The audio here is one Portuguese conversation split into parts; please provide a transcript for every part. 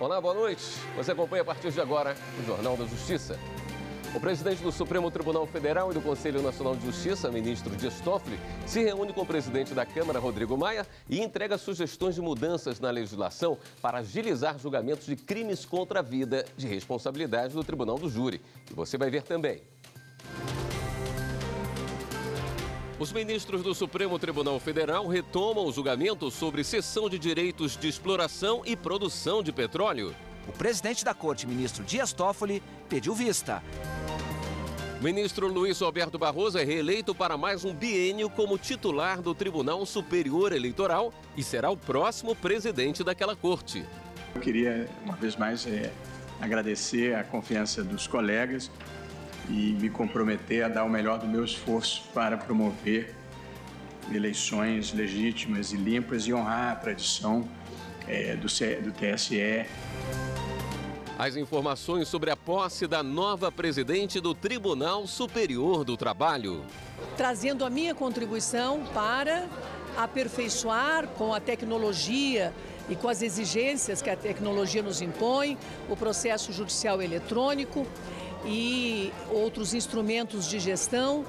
Olá, boa noite. Você acompanha a partir de agora o Jornal da Justiça. O presidente do Supremo Tribunal Federal e do Conselho Nacional de Justiça, ministro Dias Toffoli, se reúne com o presidente da Câmara, Rodrigo Maia, e entrega sugestões de mudanças na legislação para agilizar julgamentos de crimes contra a vida de responsabilidade do Tribunal do Júri. E você vai ver também. Os ministros do Supremo Tribunal Federal retomam o julgamento sobre cessão de direitos de exploração e produção de petróleo. O presidente da Corte, ministro Dias Toffoli, pediu vista. O ministro Luiz Roberto Barroso é reeleito para mais um biênio como titular do Tribunal Superior Eleitoral e será o próximo presidente daquela corte. Eu queria, uma vez mais, agradecer a confiança dos colegas e me comprometer a dar o melhor do meu esforço para promover eleições legítimas e limpas e honrar a tradição do TSE. As informações sobre a posse da nova presidente do Tribunal Superior do Trabalho. Trazendo a minha contribuição para aperfeiçoar com a tecnologia e com as exigências que a tecnologia nos impõe, o processo judicial eletrônico e outros instrumentos de gestão.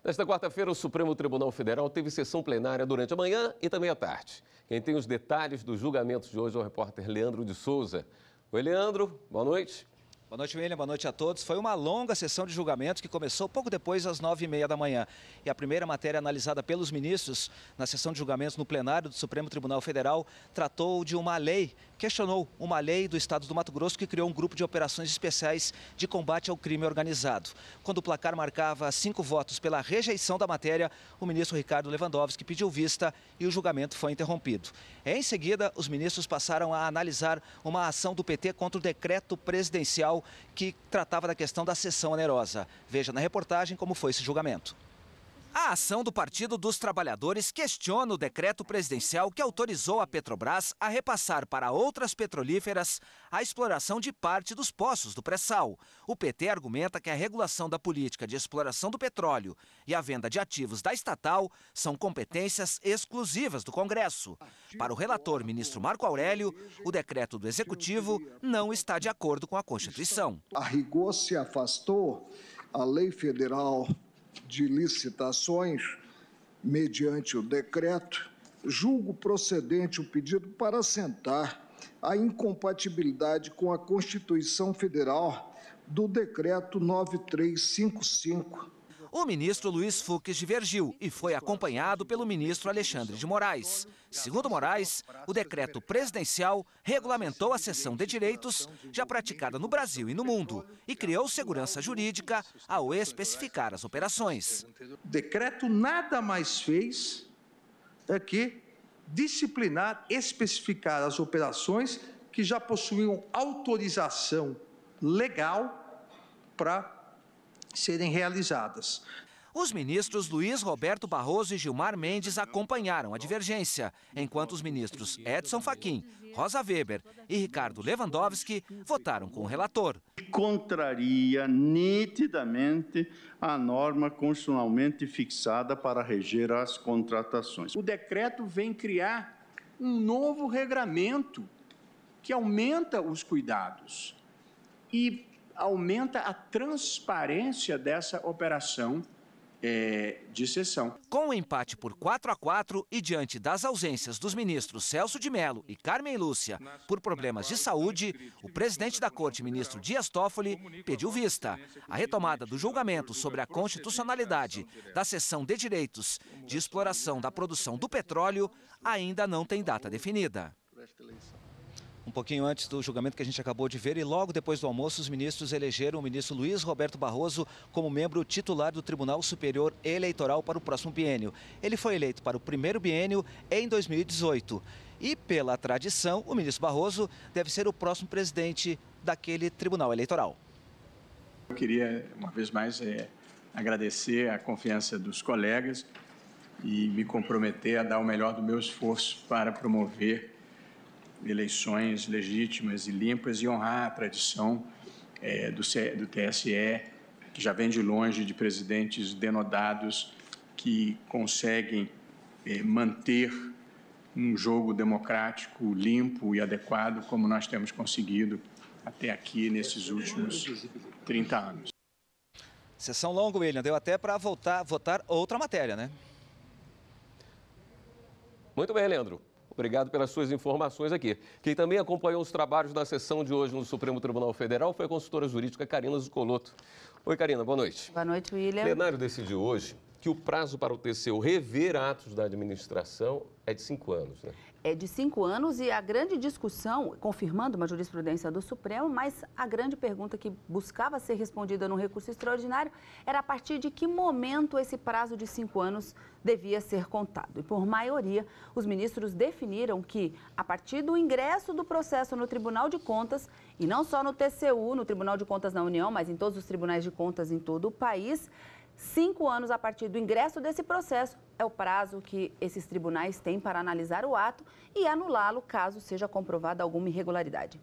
Nesta quarta-feira, o Supremo Tribunal Federal teve sessão plenária durante a manhã e também à tarde. Quem tem os detalhes dos julgamentos de hoje é o repórter Leandro de Souza. Oi, Leandro, boa noite. Boa noite, William. Boa noite a todos. Foi uma longa sessão de julgamentos que começou pouco depois das 9h30 da manhã. E a primeira matéria analisada pelos ministros na sessão de julgamentos no plenário do Supremo Tribunal Federal tratou de uma lei, questionou uma lei do estado do Mato Grosso que criou um grupo de operações especiais de combate ao crime organizado. Quando o placar marcava 5 votos pela rejeição da matéria, o ministro Ricardo Lewandowski pediu vista e o julgamento foi interrompido. Em seguida, os ministros passaram a analisar uma ação do PT contra o decreto presidencial que tratava da questão da cessão onerosa. Veja na reportagem como foi esse julgamento. A ação do Partido dos Trabalhadores questiona o decreto presidencial que autorizou a Petrobras a repassar para outras petrolíferas a exploração de parte dos poços do pré-sal. O PT argumenta que a regulação da política de exploração do petróleo e a venda de ativos da estatal são competências exclusivas do Congresso. Para o relator, ministro Marco Aurélio, o decreto do Executivo não está de acordo com a Constituição. A rigor se afastou a lei federal de licitações mediante o decreto, julgo procedente o pedido para assentar a incompatibilidade com a Constituição Federal do decreto 9355. O ministro Luiz Fux divergiu e foi acompanhado pelo ministro Alexandre de Moraes. Segundo Moraes, o decreto presidencial regulamentou a cessão de direitos já praticada no Brasil e no mundo e criou segurança jurídica ao especificar as operações. O decreto nada mais fez do que disciplinar, especificar as operações que já possuíam autorização legal para serem realizadas. Os ministros Luiz Roberto Barroso e Gilmar Mendes acompanharam a divergência, enquanto os ministros Edson Fachin, Rosa Weber e Ricardo Lewandowski votaram com o relator. Contraria nitidamente a norma constitucionalmente fixada para reger as contratações. O decreto vem criar um novo regramento que aumenta os cuidados e aumenta a transparência dessa operação de cessão. Com o empate por 4-4 e diante das ausências dos ministros Celso de Mello e Carmen Lúcia por problemas de saúde, o presidente da Corte, ministro Dias Toffoli, pediu vista. A retomada do julgamento sobre a constitucionalidade da cessão de direitos de exploração da produção do petróleo ainda não tem data definida. Um pouquinho antes do julgamento que a gente acabou de ver e logo depois do almoço, os ministros elegeram o ministro Luiz Roberto Barroso como membro titular do Tribunal Superior Eleitoral para o próximo biênio. Ele foi eleito para o primeiro biênio em 2018. E, pela tradição, o ministro Barroso deve ser o próximo presidente daquele Tribunal Eleitoral. Eu queria, uma vez mais, agradecer a confiança dos colegas e me comprometer a dar o melhor do meu esforço para promover eleições legítimas e limpas e honrar a tradição do TSE, que já vem de longe, de presidentes denodados que conseguem manter um jogo democrático, limpo e adequado, como nós temos conseguido até aqui nesses últimos 30 anos. Sessão longa, William. Deu até para votar outra matéria, né? Muito bem, Leandro. Obrigado pelas suas informações aqui. Quem também acompanhou os trabalhos da sessão de hoje no Supremo Tribunal Federal foi a consultora jurídica Karina Zucolotto. Oi, Karina, boa noite. Boa noite, William. O plenário decidiu hoje que o prazo para o TCU rever atos da administração é de 5 anos, né? É de 5 anos e a grande discussão, confirmando uma jurisprudência do Supremo, mas a grande pergunta que buscava ser respondida no recurso extraordinário era a partir de que momento esse prazo de 5 anos devia ser contado. E por maioria, os ministros definiram que a partir do ingresso do processo no Tribunal de Contas, e não só no TCU, no Tribunal de Contas na União, mas em todos os tribunais de contas em todo o país, 5 anos a partir do ingresso desse processo é o prazo que esses tribunais têm para analisar o ato e anulá-lo caso seja comprovada alguma irregularidade.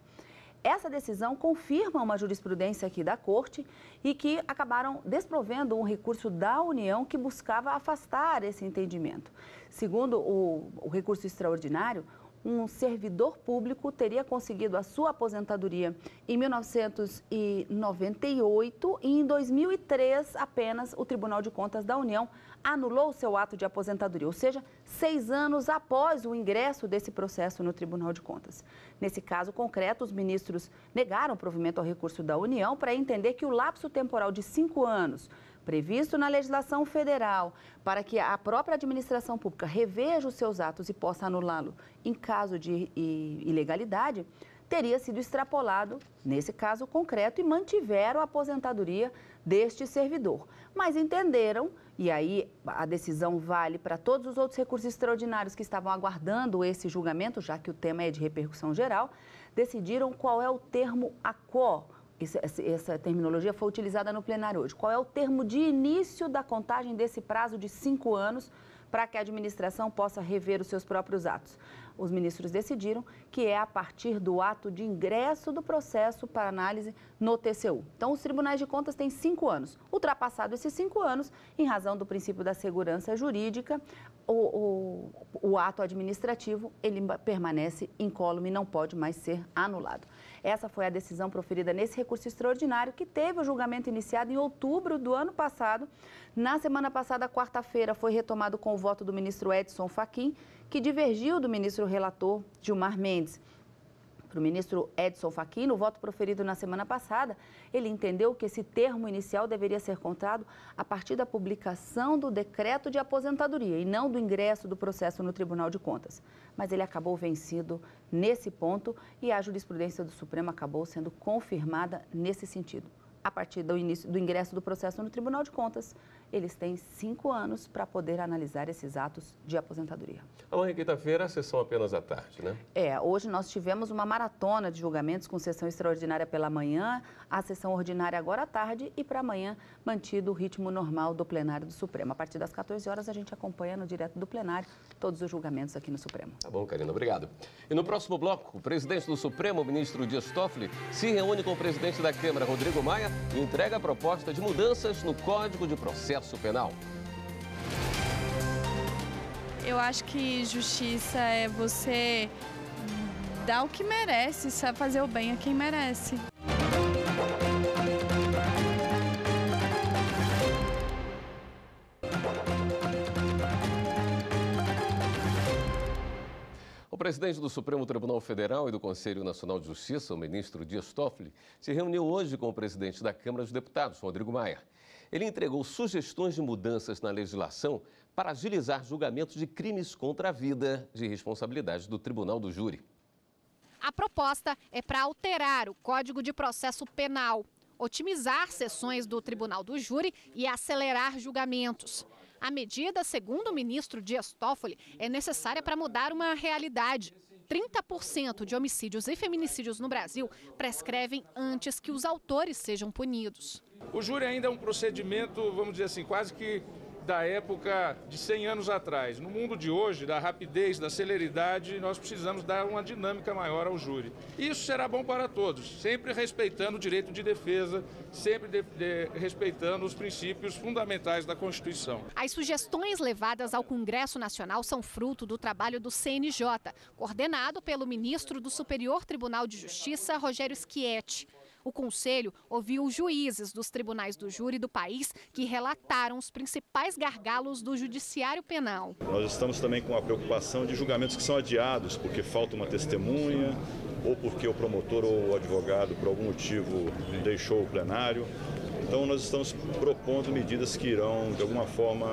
Essa decisão confirma uma jurisprudência aqui da Corte e que acabaram desprovendo um recurso da União que buscava afastar esse entendimento. Segundo o recurso extraordinário, um servidor público teria conseguido a sua aposentadoria em 1998 e em 2003 apenas o Tribunal de Contas da União anulou o seu ato de aposentadoria, ou seja, 6 anos após o ingresso desse processo no Tribunal de Contas. Nesse caso concreto, os ministros negaram provimento ao recurso da União para entender que o lapso temporal de 5 anos previsto na legislação federal para que a própria administração pública reveja os seus atos e possa anulá-lo em caso de ilegalidade, teria sido extrapolado, nesse caso concreto, e mantiveram a aposentadoria deste servidor. Mas entenderam, e aí a decisão vale para todos os outros recursos extraordinários que estavam aguardando esse julgamento, já que o tema é de repercussão geral, decidiram qual é o termo ACO. Essa terminologia foi utilizada no plenário hoje. Qual é o termo de início da contagem desse prazo de 5 anos para que a administração possa rever os seus próprios atos? Os ministros decidiram que é a partir do ato de ingresso do processo para análise no TCU. Então, os tribunais de contas têm 5 anos. Ultrapassado esses 5 anos, em razão do princípio da segurança jurídica, o ato administrativo ele permanece incólume e não pode mais ser anulado. Essa foi a decisão proferida nesse recurso extraordinário que teve o julgamento iniciado em outubro do ano passado. Na semana passada, quarta-feira, foi retomado com o voto do ministro Edson Fachin, que divergiu do ministro relator Gilmar Mendes. Para o ministro Edson Fachin, no voto proferido na semana passada, ele entendeu que esse termo inicial deveria ser contado a partir da publicação do decreto de aposentadoria e não do ingresso do processo no Tribunal de Contas. Mas ele acabou vencido nesse ponto e a jurisprudência do Supremo acabou sendo confirmada nesse sentido. A partir do ingresso do processo no Tribunal de Contas, eles têm 5 anos para poder analisar esses atos de aposentadoria. Amanhã, quinta-feira, a sessão apenas à tarde, né? Hoje nós tivemos uma maratona de julgamentos com sessão extraordinária pela manhã, a sessão ordinária agora à tarde e para amanhã mantido o ritmo normal do plenário do Supremo. A partir das 14 horas a gente acompanha no direto do plenário todos os julgamentos aqui no Supremo. Tá bom, Karina, obrigado. E no próximo bloco, o presidente do Supremo, o ministro Dias Toffoli, se reúne com o presidente da Câmara, Rodrigo Maia, e entrega a proposta de mudanças no Código de Processo Penal. Eu acho que justiça é você dar o que merece, sabe fazer o bem a quem merece. O presidente do Supremo Tribunal Federal e do Conselho Nacional de Justiça, o ministro Dias Toffoli, se reuniu hoje com o presidente da Câmara dos Deputados, Rodrigo Maia. Ele entregou sugestões de mudanças na legislação para agilizar julgamentos de crimes contra a vida de responsabilidade do Tribunal do Júri. A proposta é para alterar o Código de Processo Penal, otimizar sessões do Tribunal do Júri e acelerar julgamentos. A medida, segundo o ministro Dias Toffoli, é necessária para mudar uma realidade. 30% de homicídios e feminicídios no Brasil prescrevem antes que os autores sejam punidos. O júri ainda é um procedimento, vamos dizer assim, quase que da época de 100 anos atrás. No mundo de hoje, da rapidez, da celeridade, nós precisamos dar uma dinâmica maior ao júri. Isso será bom para todos, sempre respeitando o direito de defesa, sempre respeitando os princípios fundamentais da Constituição. As sugestões levadas ao Congresso Nacional são fruto do trabalho do CNJ, coordenado pelo ministro do Superior Tribunal de Justiça, Rogério Schietti. O Conselho ouviu juízes dos tribunais do júri do país que relataram os principais gargalos do judiciário penal. Nós estamos também com a preocupação de julgamentos que são adiados porque falta uma testemunha ou porque o promotor ou o advogado, por algum motivo, deixou o plenário. Então, nós estamos propondo medidas que irão, de alguma forma,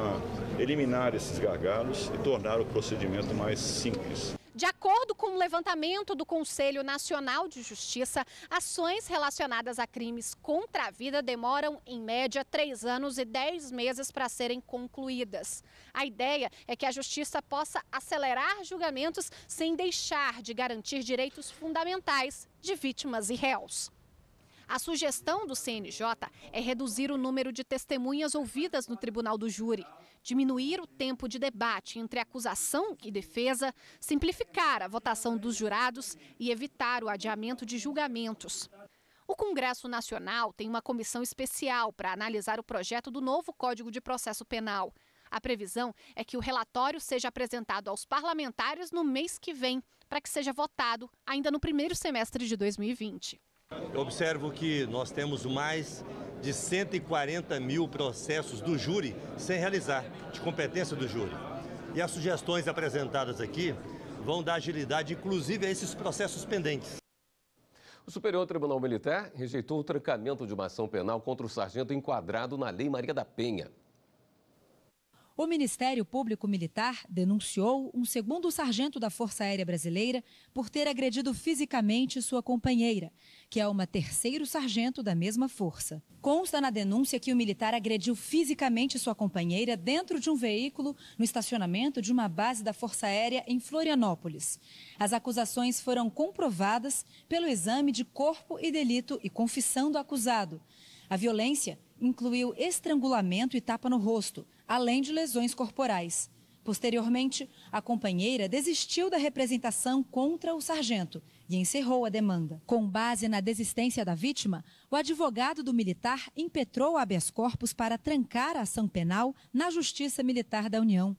eliminar esses gargalos e tornar o procedimento mais simples. De acordo com o levantamento do Conselho Nacional de Justiça, ações relacionadas a crimes contra a vida demoram, em média, 3 anos e 10 meses para serem concluídas. A ideia é que a Justiça possa acelerar julgamentos sem deixar de garantir direitos fundamentais de vítimas e réus. A sugestão do CNJ é reduzir o número de testemunhas ouvidas no tribunal do júri, diminuir o tempo de debate entre acusação e defesa, simplificar a votação dos jurados e evitar o adiamento de julgamentos. O Congresso Nacional tem uma comissão especial para analisar o projeto do novo Código de Processo Penal. A previsão é que o relatório seja apresentado aos parlamentares no mês que vem, para que seja votado ainda no primeiro semestre de 2020. Eu observo que nós temos mais de 140 mil processos do júri sem realizar, de competência do júri. E as sugestões apresentadas aqui vão dar agilidade, inclusive, a esses processos pendentes. O Superior Tribunal Militar rejeitou o trancamento de uma ação penal contra o sargento enquadrado na Lei Maria da Penha. O Ministério Público Militar denunciou um segundo sargento da Força Aérea Brasileira por ter agredido fisicamente sua companheira, que é uma terceiro sargento da mesma força. Consta na denúncia que o militar agrediu fisicamente sua companheira dentro de um veículo no estacionamento de uma base da Força Aérea em Florianópolis. As acusações foram comprovadas pelo exame de corpo e delito e confissão do acusado. A violência incluiu estrangulamento e tapa no rosto, além de lesões corporais. Posteriormente, a companheira desistiu da representação contra o sargento e encerrou a demanda. Com base na desistência da vítima, o advogado do militar impetrou habeas corpus para trancar a ação penal na Justiça Militar da União.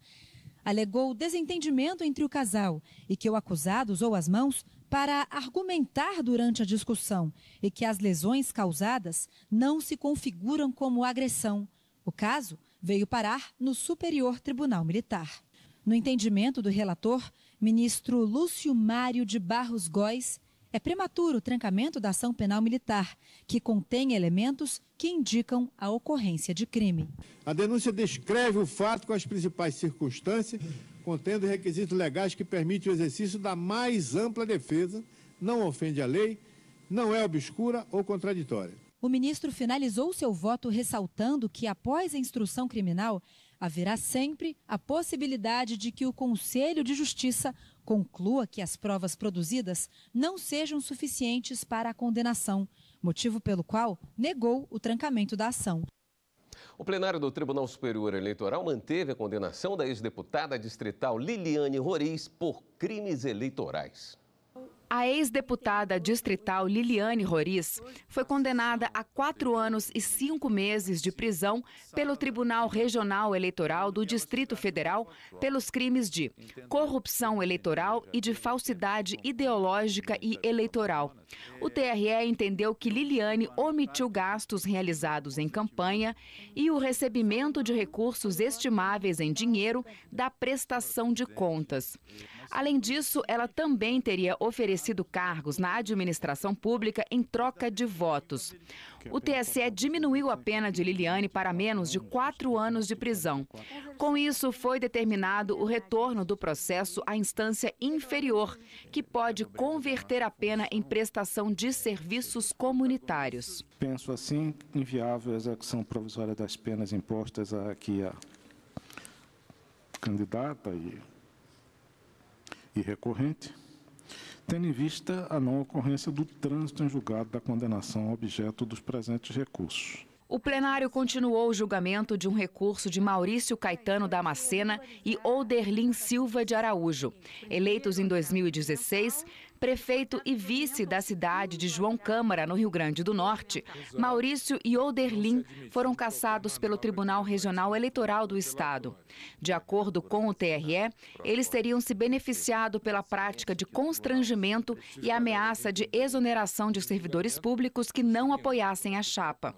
Alegou desentendimento entre o casal e que o acusado usou as mãos para argumentar durante a discussão e que as lesões causadas não se configuram como agressão. O caso veio parar no Superior Tribunal Militar. No entendimento do relator, ministro Lúcio Mário de Barros Góes, é prematuro o trancamento da ação penal militar, que contém elementos que indicam a ocorrência de crime. A denúncia descreve o fato com as principais circunstâncias, contendo requisitos legais que permitem o exercício da mais ampla defesa, não ofende a lei, não é obscura ou contraditória. O ministro finalizou seu voto ressaltando que, após a instrução criminal, haverá sempre a possibilidade de que o Conselho de Justiça conclua que as provas produzidas não sejam suficientes para a condenação, motivo pelo qual negou o trancamento da ação. O plenário do Tribunal Superior Eleitoral manteve a condenação da ex-deputada distrital Liliane Roriz por crimes eleitorais. A ex-deputada distrital Liliane Roriz foi condenada a 4 anos e 5 meses de prisão pelo Tribunal Regional Eleitoral do Distrito Federal pelos crimes de corrupção eleitoral e de falsidade ideológica e eleitoral. O TRE entendeu que Liliane omitiu gastos realizados em campanha e o recebimento de recursos estimáveis em dinheiro da prestação de contas. Além disso, ela também teria oferecido cargos na administração pública em troca de votos. O TSE diminuiu a pena de Liliane para menos de 4 anos de prisão. Com isso, foi determinado o retorno do processo à instância inferior, que pode converter a pena em prestação de serviços comunitários. Penso assim, inviável a execução provisória das penas impostas aqui à candidata e recorrente, tendo em vista a não ocorrência do trânsito em julgado da condenação objeto dos presentes recursos. O plenário continuou o julgamento de um recurso de Maurício Caetano Damascena e Olderlin Silva de Araújo, eleitos em 2016, prefeito e vice da cidade de João Câmara, no Rio Grande do Norte. Maurício e Olderlin foram cassados pelo Tribunal Regional Eleitoral do Estado. De acordo com o TRE, eles teriam se beneficiado pela prática de constrangimento e ameaça de exoneração de servidores públicos que não apoiassem a chapa.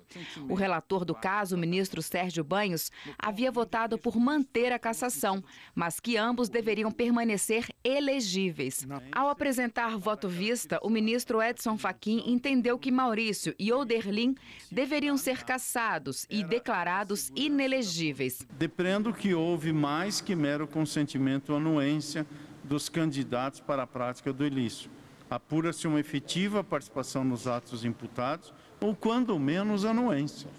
O relator do caso, o ministro Sérgio Banhos, havia votado por manter a cassação, mas que ambos deveriam permanecer elegíveis. Ao apresentar voto vista, o ministro Edson Fachin entendeu que Maurício e Olderlin deveriam ser cassados e declarados inelegíveis. Depreendo que houve mais que mero consentimento ou anuência dos candidatos para a prática do ilícito. Apura-se uma efetiva participação nos atos imputados ou, quando menos, anuência,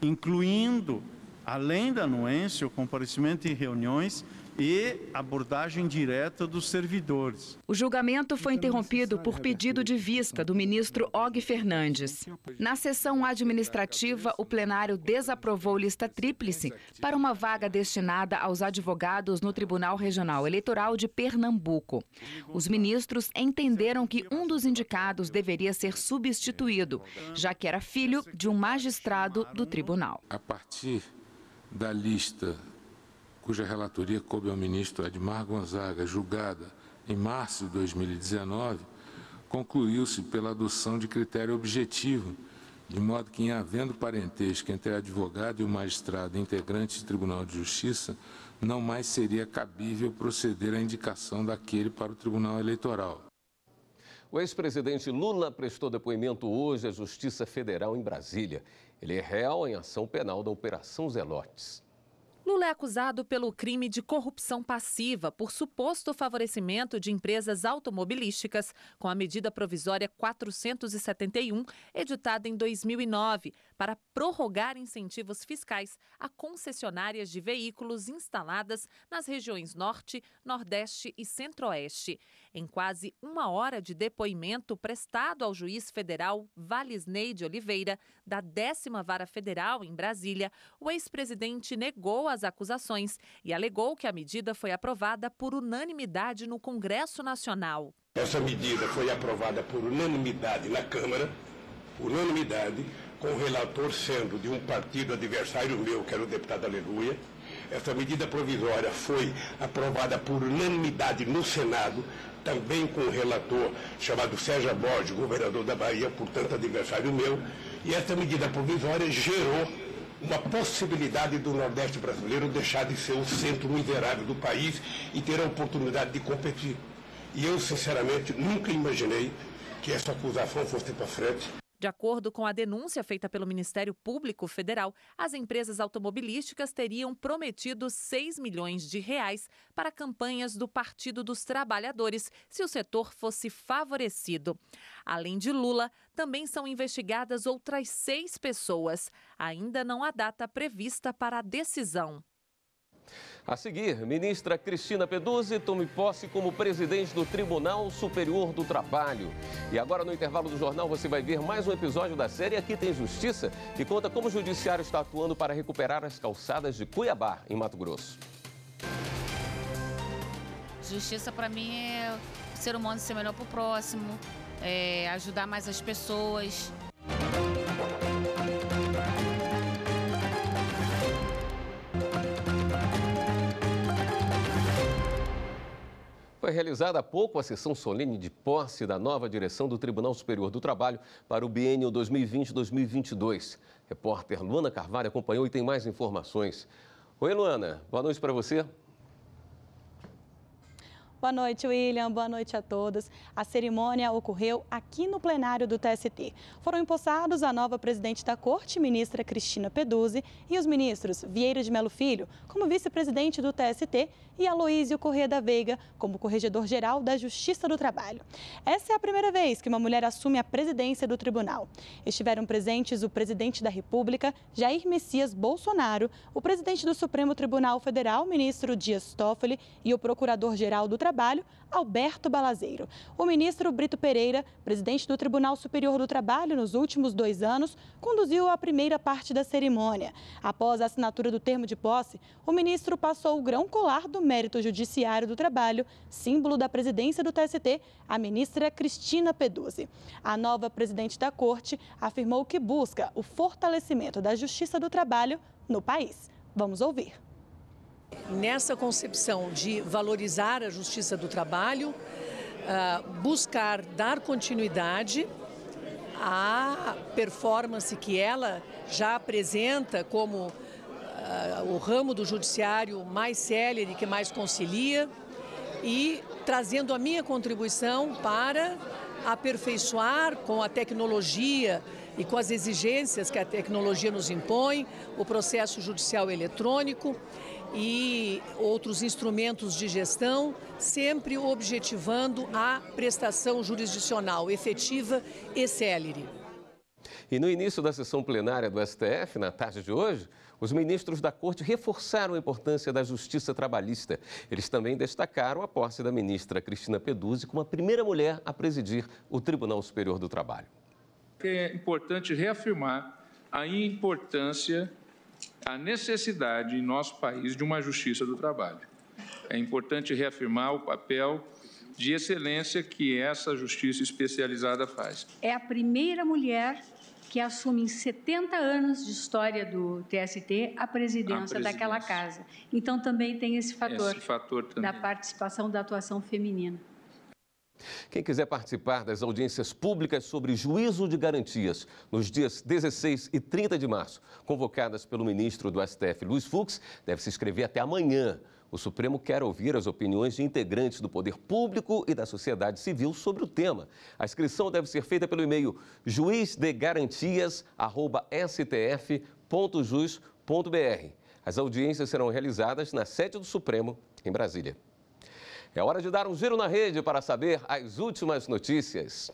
incluindo, além da anuência, o comparecimento em reuniões e abordagem direta dos servidores. O julgamento foi interrompido por pedido de vista do ministro Og Fernandes. Na sessão administrativa, o plenário desaprovou lista tríplice para uma vaga destinada aos advogados no Tribunal Regional Eleitoral de Pernambuco. Os ministros entenderam que um dos indicados deveria ser substituído, já que era filho de um magistrado do tribunal. A partir da lista cuja relatoria coube ao ministro Edmar Gonzaga, julgada em março de 2019, concluiu-se pela adoção de critério objetivo, de modo que, em havendo parentesco entre advogado e o magistrado integrante do Tribunal de Justiça, não mais seria cabível proceder à indicação daquele para o Tribunal Eleitoral. O ex-presidente Lula prestou depoimento hoje à Justiça Federal em Brasília. Ele é réu em ação penal da Operação Zelotes. Lula é acusado pelo crime de corrupção passiva por suposto favorecimento de empresas automobilísticas com a medida provisória 471, editada em 2009, para prorrogar incentivos fiscais a concessionárias de veículos instaladas nas regiões Norte, Nordeste e Centro-Oeste. Em quase uma hora de depoimento prestado ao juiz federal Valisney de Oliveira, da 10ª Vara Federal em Brasília, o ex-presidente negou as acusações e alegou que a medida foi aprovada por unanimidade no Congresso Nacional. Essa medida foi aprovada por unanimidade na Câmara, unanimidade, com o relator sendo de um partido adversário meu, que era o deputado Aleluia. Essa medida provisória foi aprovada por unanimidade no Senado, também com o relator chamado Sérgio Borges, governador da Bahia, portanto adversário meu. E essa medida provisória gerou uma possibilidade do Nordeste brasileiro deixar de ser o centro miserável do país e ter a oportunidade de competir. E eu, sinceramente, nunca imaginei que essa acusação fosse para frente. De acordo com a denúncia feita pelo Ministério Público Federal, as empresas automobilísticas teriam prometido 6 milhões de reais para campanhas do Partido dos Trabalhadores, se o setor fosse favorecido. Além de Lula, também são investigadas outras 6 pessoas. Ainda não há data prevista para a decisão. A seguir, ministra Cristina Peduzzi tome posse como presidente do Tribunal Superior do Trabalho. E agora, no intervalo do jornal, você vai ver mais um episódio da série Aqui Tem Justiça, que conta como o judiciário está atuando para recuperar as calçadas de Cuiabá, em Mato Grosso. Justiça, para mim, é o ser humano ser melhor para o próximo, ajudar mais as pessoas. Foi realizada há pouco a sessão solene de posse da nova direção do Tribunal Superior do Trabalho para o biênio 2020-2022. Repórter Luana Carvalho acompanhou e tem mais informações. Oi, Luana. Boa noite para você. Boa noite, William. Boa noite a todos. A cerimônia ocorreu aqui no plenário do TST. Foram empossados a nova presidente da Corte, ministra Cristina Peduzzi, e os ministros Vieira de Melo Filho, como vice-presidente do TST, e Aloísio Corrêa da Veiga, como corregedor-geral da Justiça do Trabalho. Essa é a primeira vez que uma mulher assume a presidência do tribunal. Estiveram presentes o presidente da República, Jair Messias Bolsonaro, o presidente do Supremo Tribunal Federal, ministro Dias Toffoli, e o procurador-geral do Trabalho, Trabalho, Alberto Balazeiro. O ministro Brito Pereira, presidente do Tribunal Superior do Trabalho nos últimos 2 anos, conduziu a primeira parte da cerimônia. Após a assinatura do termo de posse, o ministro passou o grão colar do Mérito Judiciário do Trabalho, símbolo da presidência do TST, à ministra Cristina Peduzzi. A nova presidente da Corte afirmou que busca o fortalecimento da Justiça do Trabalho no país. Vamos ouvir. Nessa concepção de valorizar a Justiça do Trabalho, buscar dar continuidade à performance que ela já apresenta como o ramo do judiciário mais célere, que mais concilia, e trazendo a minha contribuição para aperfeiçoar com a tecnologia e com as exigências que a tecnologia nos impõe, o processo judicial eletrônico e outros instrumentos de gestão, sempre objetivando a prestação jurisdicional efetiva e célere. E no início da sessão plenária do STF, na tarde de hoje, os ministros da Corte reforçaram a importância da justiça trabalhista. Eles também destacaram a posse da ministra Cristina Peduzzi como a primeira mulher a presidir o Tribunal Superior do Trabalho. É importante reafirmar a importância, a necessidade em nosso país de uma justiça do trabalho. É importante reafirmar o papel de excelência que essa justiça especializada faz. É a primeira mulher que assume em 70 anos de história do TST a presidência daquela casa. Então também tem esse fator também da participação, da atuação feminina. Quem quiser participar das audiências públicas sobre juízo de garantias nos dias 16 e 30 de março, convocadas pelo ministro do STF, Luiz Fux, deve se inscrever até amanhã. O Supremo quer ouvir as opiniões de integrantes do poder público e da sociedade civil sobre o tema. A inscrição deve ser feita pelo e-mail juizdegarantias@stf.jus.br. As audiências serão realizadas na sede do Supremo, em Brasília. É hora de dar um giro na rede para saber as últimas notícias.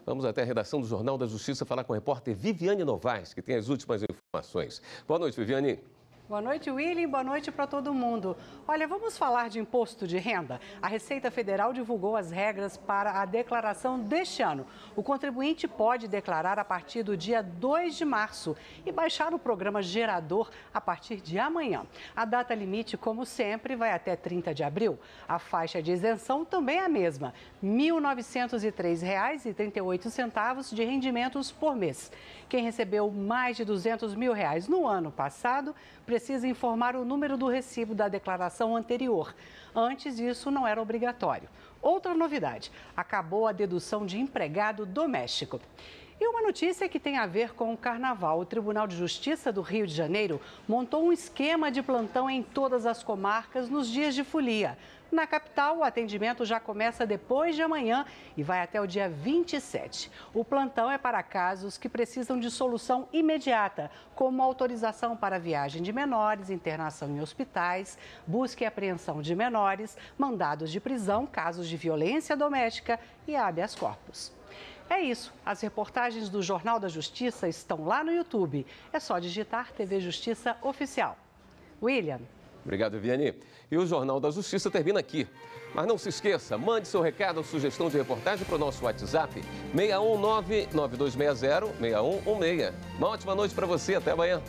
Vamos até a redação do Jornal da Justiça falar com a repórter Viviane Novaes, que tem as últimas informações. Boa noite, Viviane. Boa noite, William. Boa noite para todo mundo. Olha, vamos falar de imposto de renda? A Receita Federal divulgou as regras para a declaração deste ano. O contribuinte pode declarar a partir do dia 2 de março e baixar o programa gerador a partir de amanhã. A data limite, como sempre, vai até 30 de abril. A faixa de isenção também é a mesma, R$ 1.903,38 de rendimentos por mês. Quem recebeu mais de R$200 mil no ano passado precisa informar o número do recibo da declaração anterior. Antes, isso não era obrigatório. Outra novidade, acabou a dedução de empregado doméstico. E uma notícia que tem a ver com o Carnaval. O Tribunal de Justiça do Rio de Janeiro montou um esquema de plantão em todas as comarcas nos dias de folia. Na capital, o atendimento já começa depois de amanhã e vai até o dia 27. O plantão é para casos que precisam de solução imediata, como autorização para viagem de menores, internação em hospitais, busca e apreensão de menores, mandados de prisão, casos de violência doméstica e habeas corpus. É isso. As reportagens do Jornal da Justiça estão lá no YouTube. É só digitar TV Justiça Oficial. William. Obrigado, Viviane. E o Jornal da Justiça termina aqui. Mas não se esqueça, mande seu recado ou sugestão de reportagem para o nosso WhatsApp 619-9260-6116. Uma ótima noite para você, até amanhã.